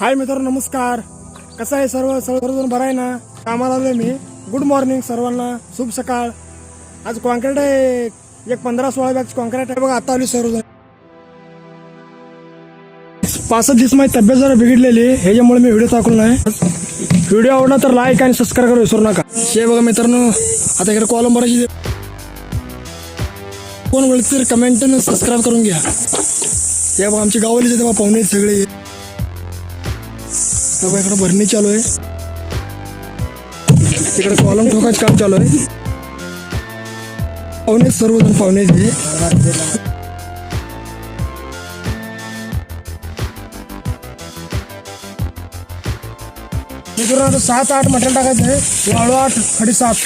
हाय मित्रांनो, नमस्कार. कसं आहे सर्वजण बरं आहे ना? कामाला आलोय मी. गुड मॉर्निंग सर्वांना, शुभ सकाळ. आज कॉन्क्रीट आहे, एक 15-16 बॅग कॉन्क्रीट आहे बघा. आता आली सर्वजण. 5 दिवस माझी तब्येत जरा बिघडलेली, ह्याच्यामुळे मी व्हिडिओ टाकलो नाही. व्हिडिओ आवडला तर लाईक आणि सबस्क्राईब करू विसरू नका. हे बघा मित्रांनो, आता इकडे कॉलम भरायची. कोण बोलते तर कमेंट आणि सबस्क्राईब करून घ्या. हे बघा आमची गावालीच तेव्हा पाहुणे सगळे. इकडे भरणी चालू आहे, तिकडे कॉलम ठोकायचं काम चालू आहे. पाहुणे सर्वजण पाहुणे आता 7-8 मटेरियल टाकायचं आहे. वाळू 8, खडी 7.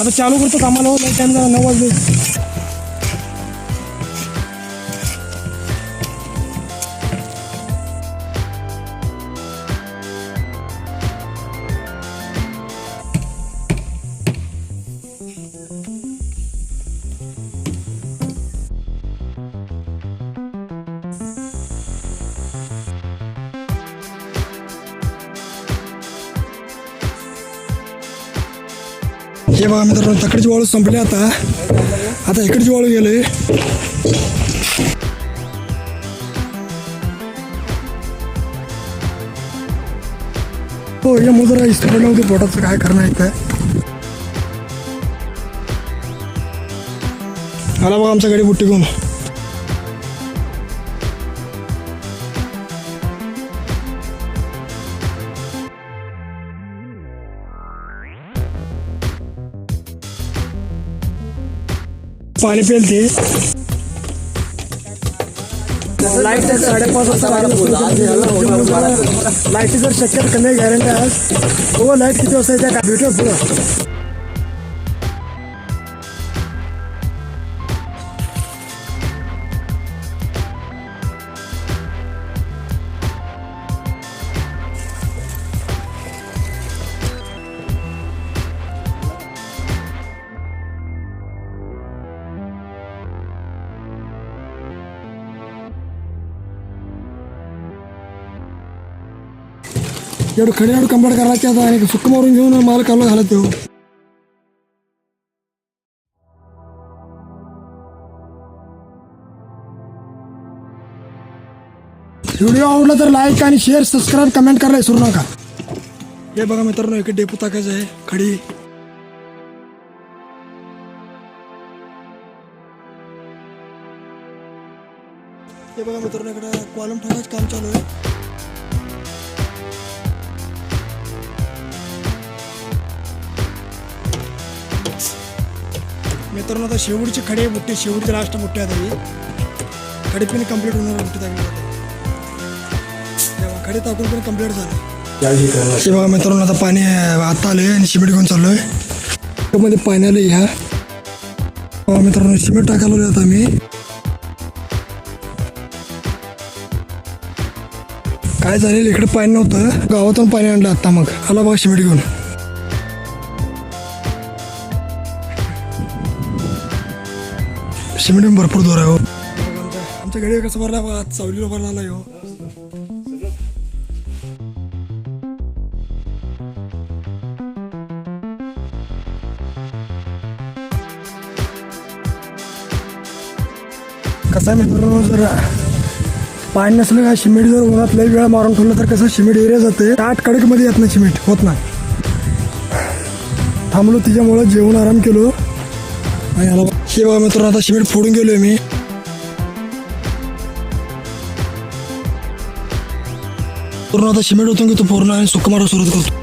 आता चालू करतो कामाला. त्यांना 9 वाजले. हे बघा मित्रांनो, तकडची वाळू संपली. आता इकडची वाळू गेले. हो, या मुजरा इस्त्री नव्हती पोटाचं काय करणार आहे. आला बघा आमच्या गाडी बुट्टी घेऊन. पाणी पेलते. लाईट 5:30 वाजता लाईटची जर शक्यता कमी गॅरंटी आहे. हो, लाईट किती वाजता येते का भेटू पुढं. एवढं खडे कंप्लीट करायचे आता आणि सुक्क मारून घेऊन माल काढला झाला. तो व्हिडिओ आवडला तर लाईक आणि शेअर, सबस्क्राईब, कमेंट करायला विसरू नका. हे बघा मित्रांनो, इकडे डेपो टाकायचं आहे खडी. हे बघा मित्रांनो, इकडे कॉलम ठेवायचं काम चालू आहे. मित्रांनो, आता शेवटची खडी बुट्टी, शेवटची लास्ट बुट्टी आहे. ही खडी पण कम्प्लीट होणार. बुट्टी टाकली तेव्हा खडी टाकून पण कम्प्लीट झालं. हे बघा मित्रांनो, आता पाणी आता आलं आणि सिमेंट घेऊन चाललो आहे. त्यामध्ये पाणी आलं. ह्या मित्रांनो, सिमेंट टाकायला आता मी. काय झालेलं, इकडे पाणी नव्हतं, गावातून पाणी आणलं आता. मग आला बघा सिमेंट घेऊन. सिमेंट भरपूर दूर आहे. हो, आमच्या गाडी कसं भरला बघा, सावलीला भरला आला. हो, कसं आहे मित्रांनो, जर पाणी नसलं का सिमेंट जर उन्हात लई वेळा मारून ठेवलं तर कसं सिमेंट एरिया जाते. 8 कडकमध्ये येत नाही, सिमेंट होत नाही. थांबलो तिच्यामुळं, जेवण आराम केलो. आणि आला हे बघा मित्रांनो, आता सिमेंट फोडून गेलोय मी. पूर्ण आता सिमेंट होतो घेतो पूर्ण आणि सुक्क मारा सुरुवात करतो.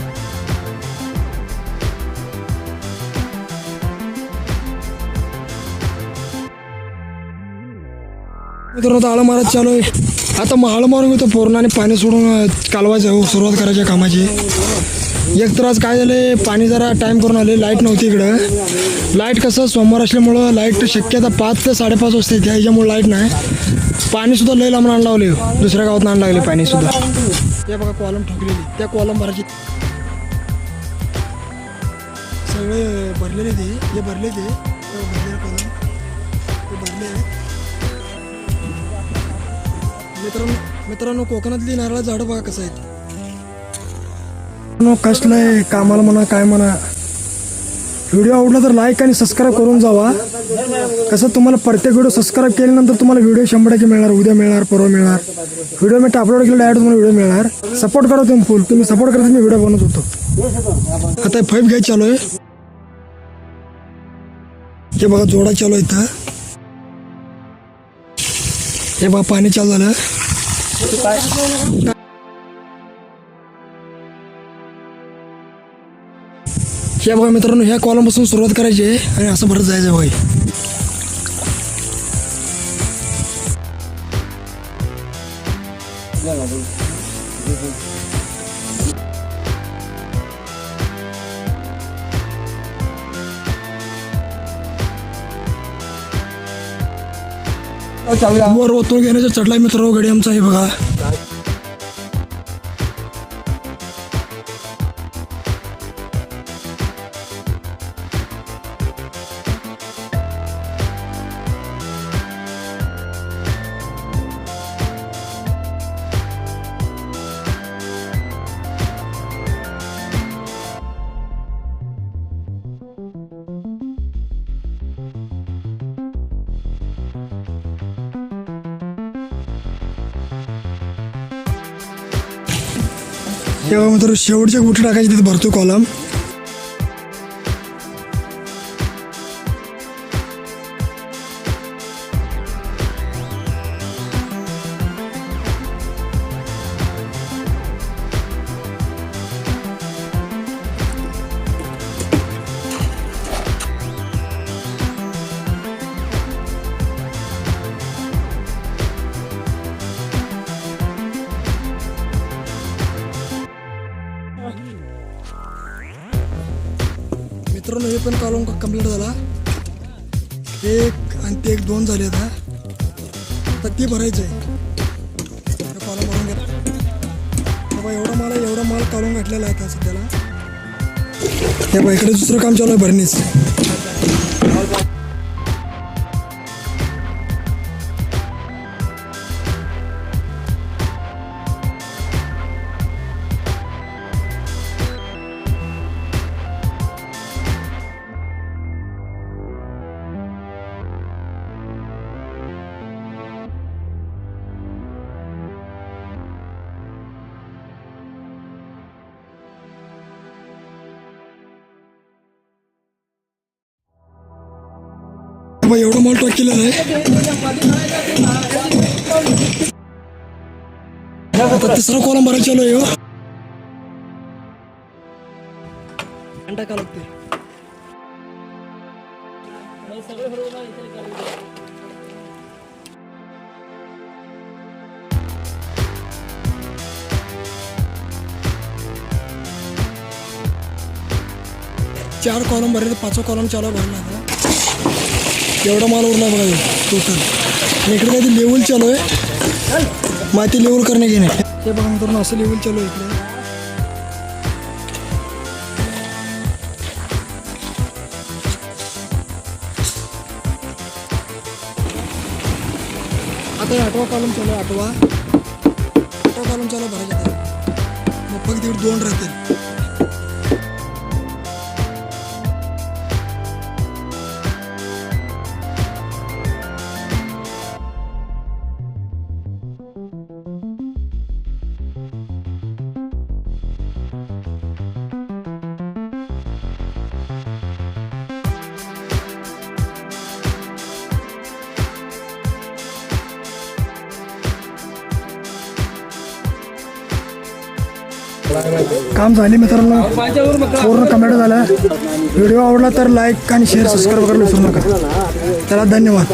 मित्रांनो, आता आळं मारत चालू आहे. आता मग आळं मारून घेतो पूर्ण आणि पाणी सोडून कालवायचं. सुरुवात करायच्या कामाची. एक तर आज काय झालं, पाणी जरा टाइम करून आले. लाईट नव्हती इकडं. लाईट कसं सोमवार असल्यामुळं लाईट शक्यता 5 ते 5:30 वाजता येते. ह्याच्यामुळे लाईट नाही. पाणी सुद्धा लई लांबून आणलं लावले, दुसऱ्या गावात आणायला लागले पाणी सुद्धा. ते बघा कॉलम ठोकलेली, त्या कॉलम भरायची सगळे भरलेले. हे भरले ते भरलेले कॉलम ते भरले. मित्रांनो मित्रांनो कोकणातली नारळ झाडं बघा कसं आहेत. कसलंय कामाला म्हणा काय म्हणा. व्हिडिओ आवडला तर लाईक आणि सबस्क्राईब करून जावा. कसं तुम्हाला प्रत्येक व्हिडिओ सबस्क्राईब केल्यानंतर तुम्हाला व्हिडिओ 100% मिळणार. उद्या मिळणार, परवा मिळणार. व्हिडिओ मी अपलोड केला डायरेक्ट तुम्हाला व्हिडिओ मिळणार. सपोर्ट करा तुम्ही फुल. तुम्ही सपोर्ट करता मी व्हिडिओ बनवत होतो. आता फाईव्ह घ्यायचं चालू आहे. हे बघा जोडा चालू आहे इथं. हे बघा पाणी चालू झालं. हे बघा मित्रांनो ह्या कॉलम पासून सुरुवात करायची आहे आणि असं भरत जायचं भाई. वर ओतून घेण्याचा चढलाय मित्रांनो गडी आमचा. हे बघा तेव्हा मात्र शेवटच्या गुटी टाकायची तिथे भरतो कॉलम. मित्रांनो हे पण कॉलम कंप्लीट झाला. एक आणि ते एक 2 झाले. आता ती भरायचं आहे. कॉलम भरून घ्या. बाबा एवढा माल कॉलम घातलेला आहे आता सध्याला. त्या बाईकडे दुसरं काम चालू आहे भरणीच. एवढा माल टाक केलेला आहे. आता तिसरा कॉलम भरायला चालू आहे. टाका लागते. चार कॉलम भरले. 5वा कॉलम चालू भरला आता. एवढा माल उरला बघा टोटल. आणि इकडे काहीतरी लेवल चालू आहे. माती लेवल करणे घेणे. ते बघा मित्रांनो असं लेवल चालू आहे इकडे. आता 8वा कॉलम चालू आहे. 8वा कॉलम चालू भरायचा. मग फक्त तिकडे 2 राहतील. काम झाले मित्रांनो. पूर्ण कमेंट झाला. व्हिडिओ आवडला तर लाईक आणि शेअर सबस्क्राईब करायला विसरू नका. त्याला धन्यवाद.